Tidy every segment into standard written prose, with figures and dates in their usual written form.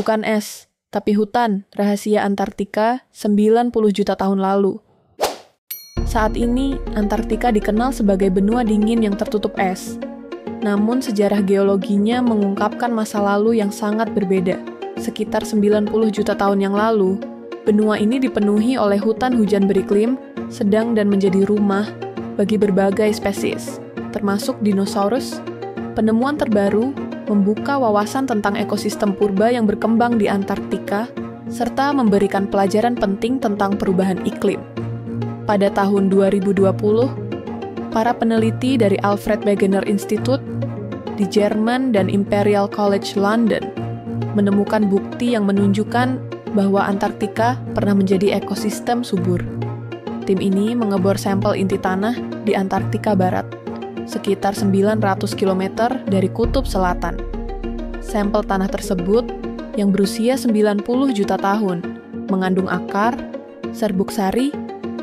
bukan es, tapi hutan rahasia Antartika 90 juta tahun lalu. Saat ini, Antartika dikenal sebagai benua dingin yang tertutup es. Namun sejarah geologinya mengungkapkan masa lalu yang sangat berbeda. Sekitar 90 juta tahun yang lalu, benua ini dipenuhi oleh hutan hujan beriklim, sedang dan menjadi rumah bagi berbagai spesies, termasuk dinosaurus. Penemuan terbaru membuka wawasan tentang ekosistem purba yang berkembang di Antartika, serta memberikan pelajaran penting tentang perubahan iklim. Pada tahun 2020, para peneliti dari Alfred Wegener Institute di Jerman dan Imperial College London menemukan bukti yang menunjukkan bahwa Antartika pernah menjadi ekosistem subur. Tim ini mengebor sampel inti tanah di Antartika Barat, sekitar 900 km dari kutub selatan. Sampel tanah tersebut, yang berusia 90 juta tahun, mengandung akar, serbuk sari,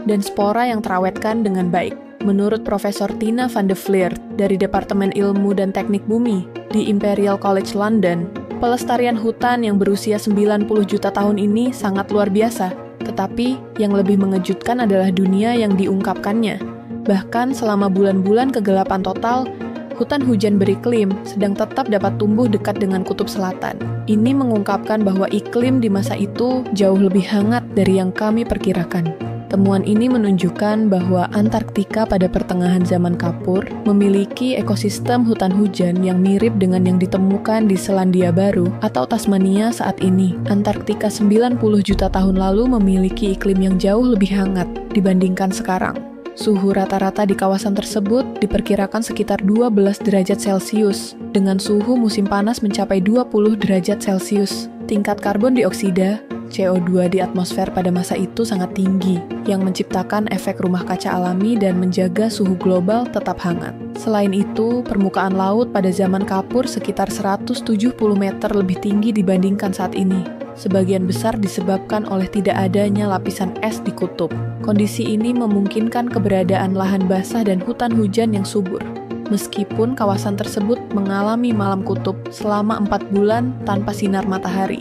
dan spora yang terawetkan dengan baik. Menurut Profesor Tina van de Vliert dari Departemen Ilmu dan Teknik Bumi di Imperial College London, pelestarian hutan yang berusia 90 juta tahun ini sangat luar biasa. Tetapi yang lebih mengejutkan adalah dunia yang diungkapkannya. Bahkan selama bulan-bulan kegelapan total, hutan hujan beriklim sedang tetap dapat tumbuh dekat dengan kutub selatan. Ini mengungkapkan bahwa iklim di masa itu jauh lebih hangat dari yang kami perkirakan. Temuan ini menunjukkan bahwa Antartika pada pertengahan zaman Kapur memiliki ekosistem hutan hujan yang mirip dengan yang ditemukan di Selandia Baru atau Tasmania saat ini. Antartika 90 juta tahun lalu memiliki iklim yang jauh lebih hangat dibandingkan sekarang. Suhu rata-rata di kawasan tersebut diperkirakan sekitar 12 derajat Celcius, dengan suhu musim panas mencapai 20 derajat Celcius. Tingkat karbon dioksida, CO2 di atmosfer pada masa itu sangat tinggi, yang menciptakan efek rumah kaca alami dan menjaga suhu global tetap hangat. Selain itu, permukaan laut pada zaman Kapur sekitar 170 meter lebih tinggi dibandingkan saat ini. Sebagian besar disebabkan oleh tidak adanya lapisan es di kutub. Kondisi ini memungkinkan keberadaan lahan basah dan hutan hujan yang subur. Meskipun kawasan tersebut mengalami malam kutub selama 4 bulan tanpa sinar matahari.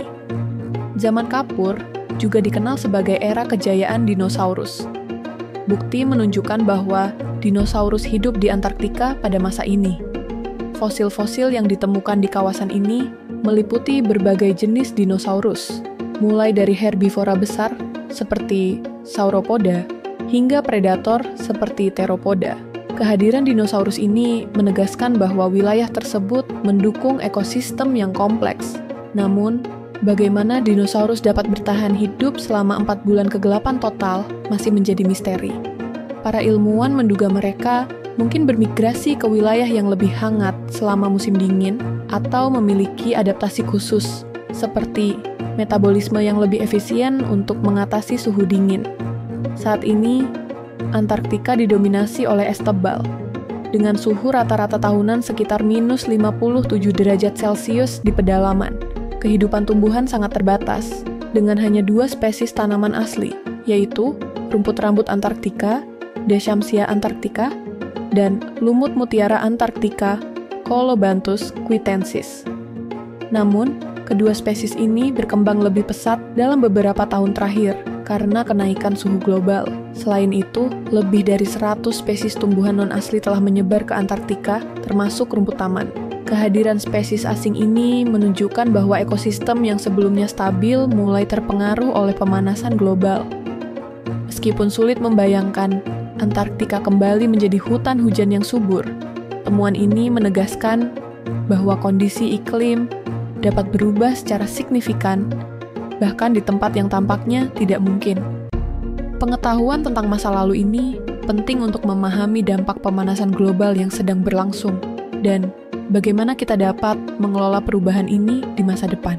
Zaman Kapur juga dikenal sebagai era kejayaan dinosaurus. Bukti menunjukkan bahwa dinosaurus hidup di Antartika pada masa ini. Fosil-fosil yang ditemukan di kawasan ini meliputi berbagai jenis dinosaurus, mulai dari herbivora besar seperti sauropoda hingga predator seperti theropoda. Kehadiran dinosaurus ini menegaskan bahwa wilayah tersebut mendukung ekosistem yang kompleks. Namun, bagaimana dinosaurus dapat bertahan hidup selama 4 bulan kegelapan total masih menjadi misteri. Para ilmuwan menduga mereka mungkin bermigrasi ke wilayah yang lebih hangat selama musim dingin atau memiliki adaptasi khusus, seperti metabolisme yang lebih efisien untuk mengatasi suhu dingin. Saat ini, Antartika didominasi oleh es tebal, dengan suhu rata-rata tahunan sekitar minus 57 derajat Celcius di pedalaman. Kehidupan tumbuhan sangat terbatas, dengan hanya 2 spesies tanaman asli, yaitu rumput rambut Antartika, Deschamps antarctica, dan lumut mutiara Antartika, Colobanthus quitensis. Namun, kedua spesies ini berkembang lebih pesat dalam beberapa tahun terakhir karena kenaikan suhu global. Selain itu, lebih dari 100 spesies tumbuhan non-asli telah menyebar ke Antartika, termasuk rumput taman. Kehadiran spesies asing ini menunjukkan bahwa ekosistem yang sebelumnya stabil mulai terpengaruh oleh pemanasan global. Meskipun sulit membayangkan Antartika kembali menjadi hutan hujan yang subur, temuan ini menegaskan bahwa kondisi iklim dapat berubah secara signifikan, bahkan di tempat yang tampaknya tidak mungkin. Pengetahuan tentang masa lalu ini penting untuk memahami dampak pemanasan global yang sedang berlangsung, dan bagaimana kita dapat mengelola perubahan ini di masa depan.